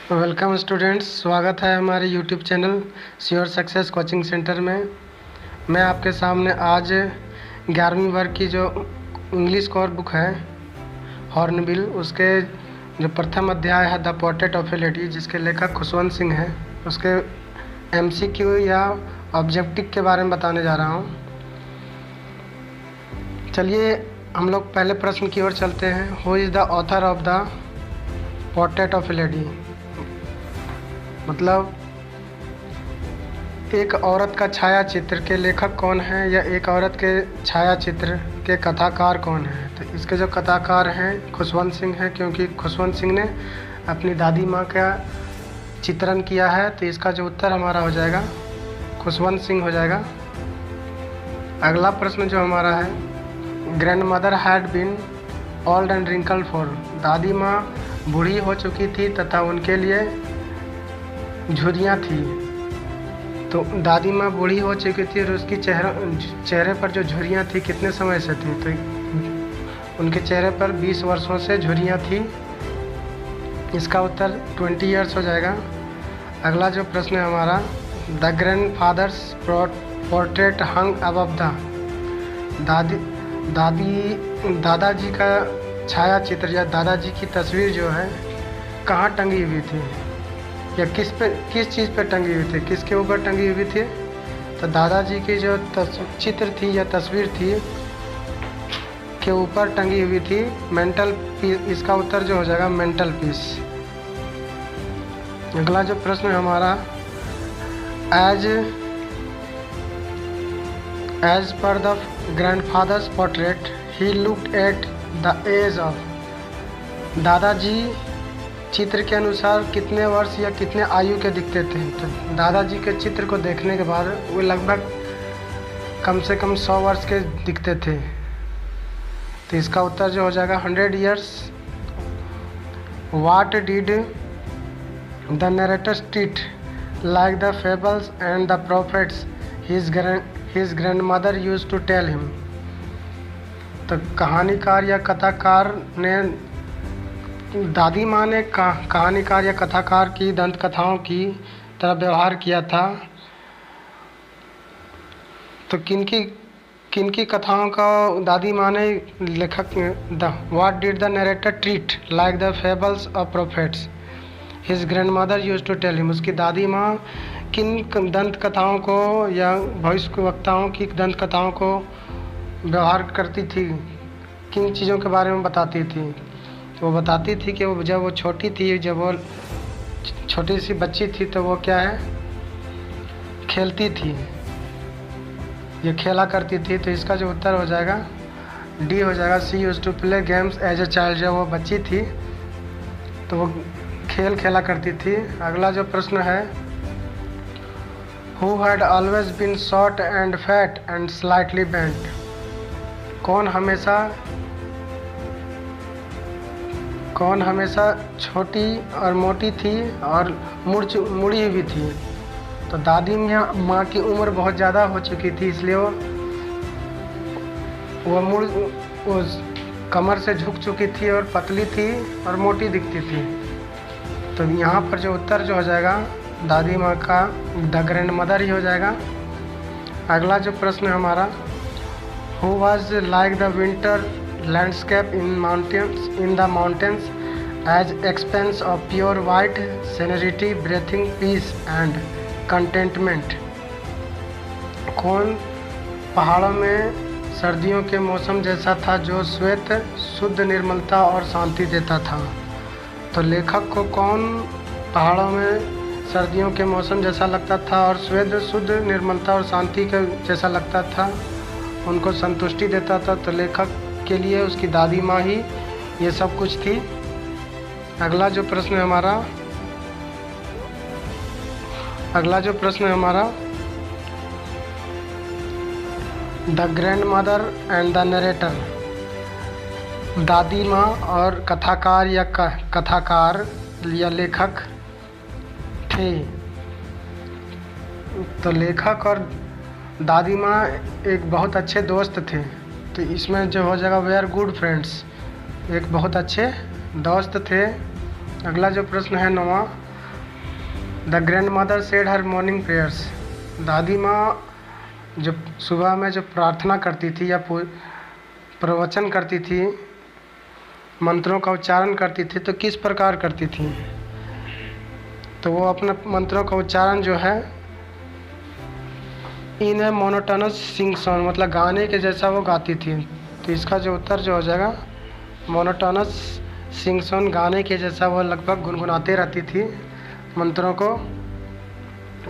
Welcome students, स्वागत है हमारे YouTube channel sure success coaching centre में। मैं आपके सामने आज 11वीं वर्ग की जो इंग्लिश कोर बुक है हॉर्नबिल, उसके जो प्रथम अध्याय है the portrait of A lady, जिसके लेखक खुशवंत सिंह हैं, उसके MCQ या ऑब्जेक्टिव के बारे में बताने जा रहा हूँ। चलिए हम लोग पहले प्रश्न की ओर चलते हैं। Who is the author of the portrait of A lady? मतलब एक औरत का छाया चित्र के लेखक कौन है या एक औरत के छाया चित्र के कथाकार कौन है? तो इसके जो कथाकार हैं खुशवंत सिंह हैं, क्योंकि खुशवंत सिंह ने अपनी दादी माँ का चित्रण किया है। तो इसका जो उत्तर हमारा हो जाएगा खुशवंत सिंह हो जाएगा। अगला प्रश्न जो हमारा है, grandmother had been old and wrinkled for. दादी माँ बूढ़ी हो चुकी थी तथा उनके लिए झुर्रियाँ थी। तो दादी माँ बूढ़ी हो चुकी थी और उसकी चेहरे पर जो झुर्रियाँ थी कितने समय से थी? तो उनके चेहरे पर 20 वर्षों से झुर्रियाँ थी। इसका उत्तर 20 ईयर्स हो जाएगा। अगला जो प्रश्न है हमारा, the grandfather's portrait hung above the. दादाजी का छाया चित्र या दादाजी की तस्वीर जो है कहाँ टंगी हुई थी या किस चीज़ पे टंगी हुई थी, किसके ऊपर टंगी हुई थी? तो दादाजी की जो चित्र थी या तस्वीर थी के ऊपर टंगी हुई थी मेंटल पीस। इसका उत्तर जो हो जाएगा मेंटल पीस। अगला जो प्रश्न है हमारा, as per the grandfather's portrait he looked at the age of. दादाजी चित्र के अनुसार कितने वर्ष या कितने आयु के दिखते थे? तो दादाजी के चित्र को देखने के बाद वो लगभग कम से कम 100 वर्ष के दिखते थे। तो इसका उत्तर जो हो जाएगा 100 years. What did the narrator's treat like the fables and the prophets his grandmother used to tell him. तो कहानीकार या कथाकार ने दादी माँ ने कहानीकार या कथाकार की दंत कथाओं की तरह व्यवहार किया था। तो किनकी कथाओं का दादी माँ ने लेखक what did the narrator treat like the fables of prophets his grandmother used to tell him. उसकी दादी माँ किन दंत कथाओं को या भविष्यवक्ताओं की दंत कथाओं को व्यवहार करती थी, किन चीज़ों के बारे में बताती थी? तो वो बताती थी कि जब वो छोटी थी, जब वो छोटी सी बच्ची थी, तो वो क्या है, खेलती थी, ये खेला करती थी। तो इसका जो उत्तर हो जाएगा डी हो जाएगा। She used to play games as a child. जब वो बच्ची थी तो वो खेल खेला करती थी। अगला जो प्रश्न है, who had always been short and fat and slightly bent. कौन हमेशा छोटी और मोटी थी और मुड़ी हुई थी? तो दादी माँ की उम्र बहुत ज़्यादा हो चुकी थी, इसलिए वो कमर से झुक चुकी थी और पतली थी और मोटी दिखती थी। तो यहाँ पर जो उत्तर जो हो जाएगा दादी माँ का द ग्रैंड मदर ही हो जाएगा। अगला जो प्रश्न है हमारा, who was like the winter landscape in the mountains as expanse of pure white serenity breathing peace and contentment। कौन पहाड़ों में सर्दियों के मौसम जैसा था जो श्वेत शुद्ध निर्मलता और शांति देता था? तो लेखक को कौन पहाड़ों में सर्दियों के मौसम जैसा लगता था और श्वेत शुद्ध निर्मलता और शांति के जैसा लगता था, उनको संतुष्टि देता था? तो लेखक के लिए उसकी दादी माँ ही ये सब कुछ थी। अगला जो प्रश्न है हमारा, the grand mother and the narrator. दादी माँ और कथाकार या लेखक थे। तो लेखक और दादी माँ एक बहुत अच्छे दोस्त थे। तो इसमें जो हो जाएगा वे आर गुड फ्रेंड्स, एक बहुत अच्छे दोस्त थे। अगला जो प्रश्न है 9वां, the grandmother said her morning prayers. दादी माँ जब सुबह में जो प्रार्थना करती थी या प्रवचन करती थी, मंत्रों का उच्चारण करती थी, तो किस प्रकार करती थी? तो वो अपने मंत्रों का उच्चारण जो है इन ए मोनोटोनस सिंग सॉन्ग, मतलब गाने के जैसा वो गाती थी। तो इसका जो उत्तर जो हो जाएगा मोनोटोनस सिंग सॉन्ग, गाने के जैसा वो लगभग गुनगुनाते रहती थी मंत्रों को।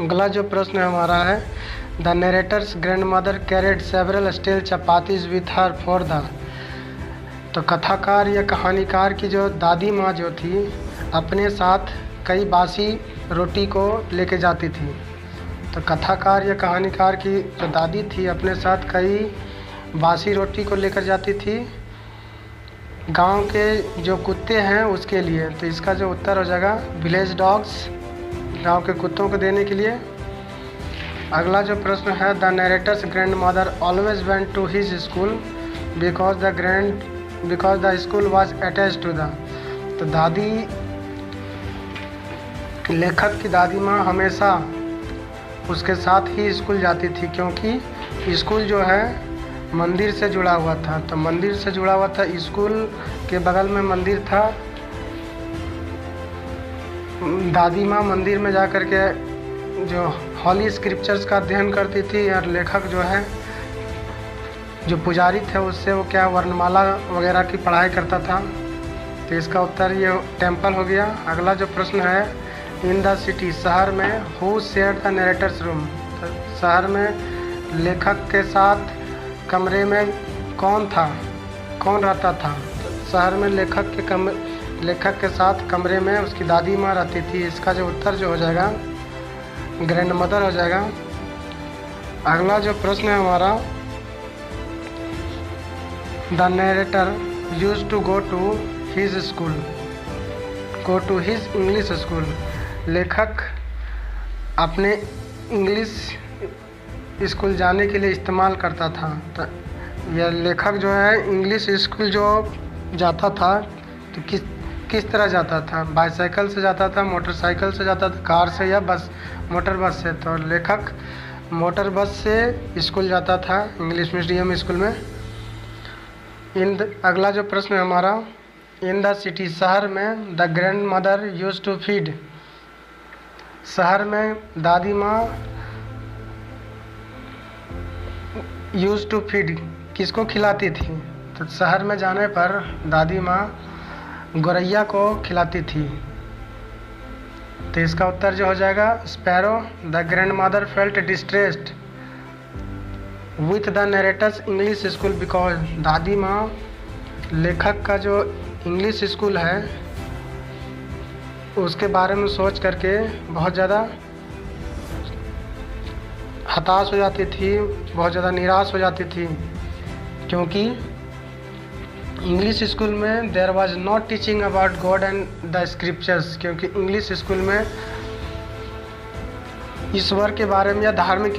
अगला जो प्रश्न हमारा है, the narrator's grand mother carried several steel chapatis with her for the. तो कथाकार या कहानीकार की जो दादी माँ जो थी अपने साथ कई बासी रोटी को लेके जाती थी। तो कथाकार या कहानीकार की जो दादी थी अपने साथ कई बासी रोटी को लेकर जाती थी गांव के जो कुत्ते हैं उसके लिए। तो इसका जो उत्तर हो जाएगा विलेज डॉग्स, गांव के कुत्तों को देने के लिए। अगला जो प्रश्न है, the narrator's grandmother always went to his school because the school was attach to the. तो लेखक की दादी माँ हमेशा उसके साथ ही स्कूल जाती थी क्योंकि स्कूल जो है मंदिर से जुड़ा हुआ था। तो मंदिर से जुड़ा हुआ था, स्कूल के बगल में मंदिर था। दादी माँ मंदिर में जा कर के जो हॉली स्क्रिप्चर्स का अध्ययन करती थी और लेखक जो है जो पुजारी थे उससे वो क्या वर्णमाला वगैरह की पढ़ाई करता था। तो इसका उत्तर ये टेम्पल हो गया। अगला जो प्रश्न है, इन द सिटी, शहर में who share the narrator's room. तो शहर में लेखक के साथ कमरे में कौन रहता था? तो शहर में लेखक के साथ कमरे में उसकी दादी माँ रहती थी। इसका जो उत्तर जो हो जाएगा ग्रैंड मदर हो जाएगा। अगला जो प्रश्न है हमारा, the narrator used to go to his English school. लेखक अपने इंग्लिश स्कूल जाने के लिए इस्तेमाल करता था। तो यह लेखक जो है इंग्लिश स्कूल जो जाता था तो किस तरह जाता था? बाईसाइकिल से जाता था, मोटरसाइकिल से जाता था, कार से या मोटर बस से? तो लेखक मोटर बस से स्कूल जाता था, इंग्लिश मीडियम स्कूल में। अगला जो प्रश्न है हमारा, इन द सिटी, शहर में the grandmother use to feed. शहर में दादी माँ यूज टू फीड किसको खिलाती थी? तो शहर में जाने पर दादी माँ गौरैया को खिलाती थी। तो इसका उत्तर जो हो जाएगा sparrow. The grand mother felt distressed with the narrator's English school because. दादी माँ लेखक का जो इंग्लिश स्कूल है उसके बारे में सोच करके बहुत ज़्यादा हताश हो जाती थी, बहुत ज़्यादा निराश हो जाती थी क्योंकि इंग्लिश स्कूल में there was not teaching about God and the scriptures. क्योंकि इंग्लिश स्कूल में ईश्वर के बारे में या धार्मिक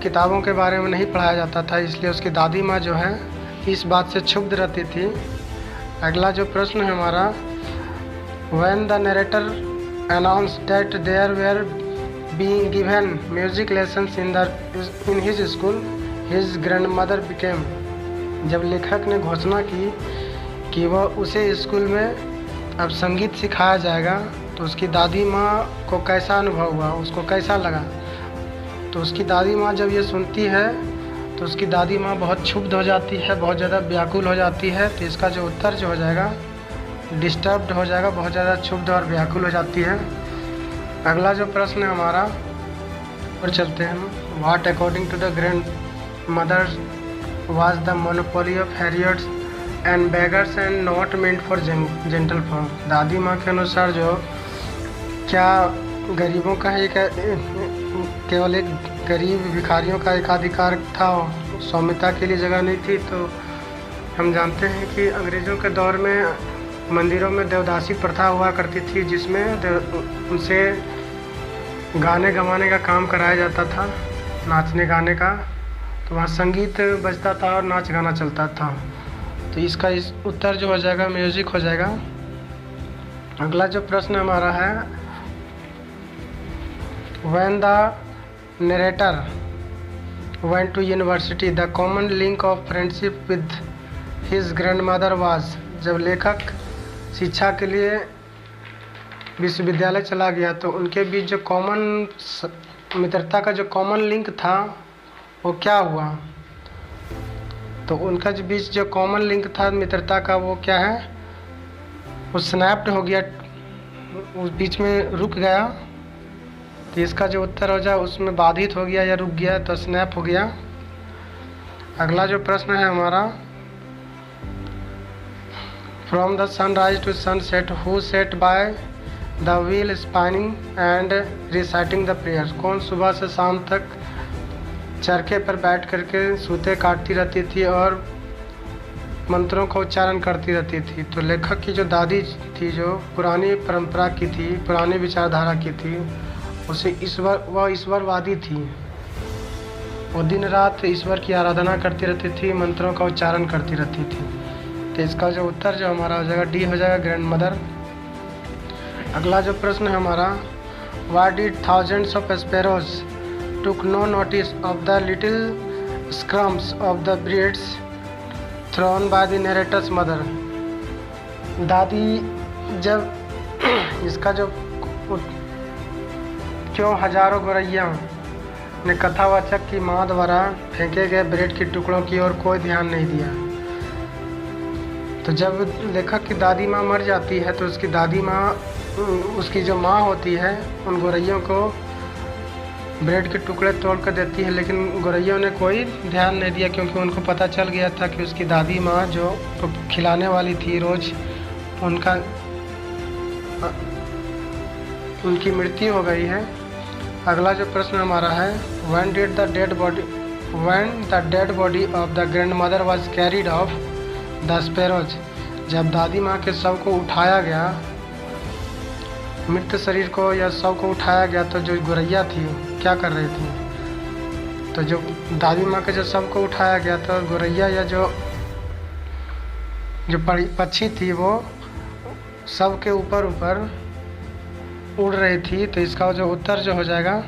किताबों के बारे में नहीं पढ़ाया जाता था, इसलिए उसकी दादी माँ जो है इस बात से क्षुब्ध रहती थी। अगला जो प्रश्न है हमारा, when the narrator announced that there were being given music lessons in his school, his grandmother became। जब लेखक ने घोषणा की कि वह उसे स्कूल में अब संगीत सिखाया जाएगा तो उसकी दादी माँ को कैसा अनुभव हुआ, उसको कैसा लगा? तो उसकी दादी माँ जब ये सुनती है तो उसकी दादी माँ बहुत क्षुब्ध हो जाती है, बहुत ज़्यादा व्याकुल हो जाती है। तो इसका जो उत्तर जो हो जाएगा डिस्टर्ब्ड हो जाएगा, बहुत ज़्यादा क्षुब्ध और व्याकुल हो जाती है। अगला जो प्रश्न है हमारा और चलते हैं, what according to the grandmother was the monopoly of harlots and beggars and not meant for gentle form. दादी माँ के अनुसार जो क्या गरीबों का एक केवल एक गरीब भिखारियों का एकाधिकार था, स्वामित्व के लिए जगह नहीं थी। तो हम जानते हैं कि अंग्रेज़ों के दौर में मंदिरों में देवदासी प्रथा हुआ करती थी जिसमें उनसे गाने गवाने का काम कराया जाता था, नाचने गाने का। तो वहाँ संगीत बजता था और नाच गाना चलता था। तो इसका उत्तर जो हो जाएगा म्यूज़िक हो जाएगा। अगला जो प्रश्न हमारा है, when the narrator went to university, the common link of friendship with his grandmother was। जब लेखक शिक्षा के लिए विश्वविद्यालय चला गया तो उनके बीच जो मित्रता का जो कॉमन लिंक था वो क्या हुआ। तो उनका जो बीच जो कॉमन लिंक था मित्रता का वो क्या है, वो स्नैप्ड हो गया, उस बीच में रुक गया। तो इसका जो उत्तर हो जाए उसमें बाधित हो गया या रुक गया, तो स्नैप हो गया। अगला जो प्रश्न है हमारा, from the sunrise to sunset who set by the wheel spinning and reciting the prayers. कौन सुबह से शाम तक चरखे पर बैठ करके सूते काटती रहती थी और मंत्रों का उच्चारण करती रहती थी। तो लेखक की जो दादी थी, जो पुरानी परंपरा की थी, पुरानी विचारधारा की थी, उसे वह ईश्वरवादी थी। वो दिन रात ईश्वर की आराधना करती रहती थी, मंत्रों का उच्चारण करती रहती थी। तो इसका जो उत्तर जो हमारा हो जाएगा डी हो जाएगा, ग्रैंड मदर। अगला जो प्रश्न है हमारा, why did thousands of sparrows took no notice of the little scrums of the breads thrown by the narrator's mother. दादी जब इसका जो क्यों हजारों गौरैया ने कथावाचक की माँ द्वारा फेंके गए ब्रेड के टुकड़ों की ओर कोई ध्यान नहीं दिया। तो जब लेखक की दादी माँ मर जाती है तो उसकी दादी माँ, उसकी जो माँ होती है, उन गौरैयों को ब्रेड के टुकड़े तोड़ कर देती है, लेकिन गौरैयों ने कोई ध्यान नहीं दिया क्योंकि उनको पता चल गया था कि उसकी दादी माँ जो खिलाने वाली थी रोज़, उनकी मृत्यु हो गई है। अगला जो प्रश्न हमारा है, when the dead body of the grandmother was carried off the sparrows। जब दादी माँ के शव को उठाया गया, मृत शरीर को या शव को उठाया गया, तो जो गौरैया थी क्या कर रही थी। तो जो दादी माँ के जो शव को उठाया गया तो गौरैया या जो पक्षी थी वो शव के ऊपर उड़ रही थी। तो इसका जो उत्तर जो हो जाएगा,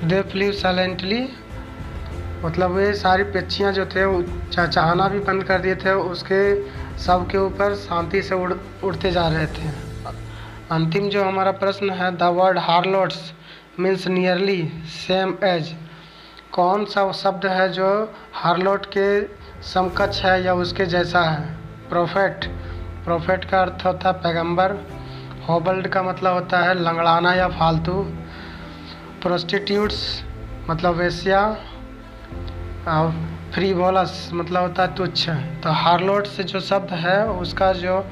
दे फ्लीव साइलेंटली, मतलब वे सारी पक्षियाँ जो थे वो चहचहाना भी बंद कर दिए थे, उसके सब के ऊपर शांति से उड़ते जा रहे थे। अंतिम जो हमारा प्रश्न है, the word harlots means nearly same as. कौन सा शब्द है जो हार्लोट के समकक्ष है या उसके जैसा है। प्रोफेट का अर्थ होता है पैगंबर। होबल्ड का मतलब होता है लंगड़ाना या फालतू। प्रोस्टिट्यूट्स मतलब वेश्या। फ्रीवोलस मतलब होता है तुच्छ। तो हार्लोट से जो शब्द है उसका जो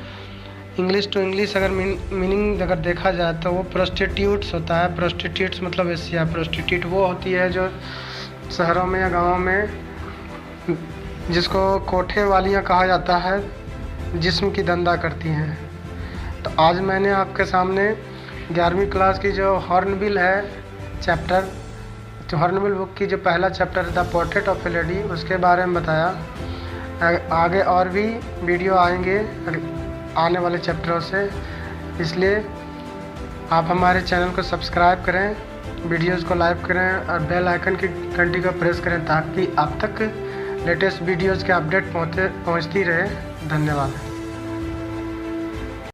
इंग्लिश टू इंग्लिश अगर मीनिंग अगर देखा जाए तो वो प्रोस्टिट्यूट्स होता है। प्रोस्टिट्यूट्स मतलब वेश्या। प्रोस्टिट्यूट वो होती है जो शहरों में या गाँव में, जिसको कोठे वालियाँ कहा जाता है, जिस्म की धंधा करती हैं। तो आज मैंने आपके सामने 11वीं क्लास की जो हॉर्नबिल है चैप्टर, जो हॉर्नबिल बुक की जो पहला chapter the portrait of A lady, उसके बारे में बताया। आगे और भी वीडियो आएंगे आने वाले चैप्टरों से, इसलिए आप हमारे चैनल को सब्सक्राइब करें, वीडियोस को लाइक करें और बेल आइकन की घंटी को प्रेस करें ताकि आप तक लेटेस्ट वीडियोस के अपडेट पहुंचती रहे। धन्यवाद।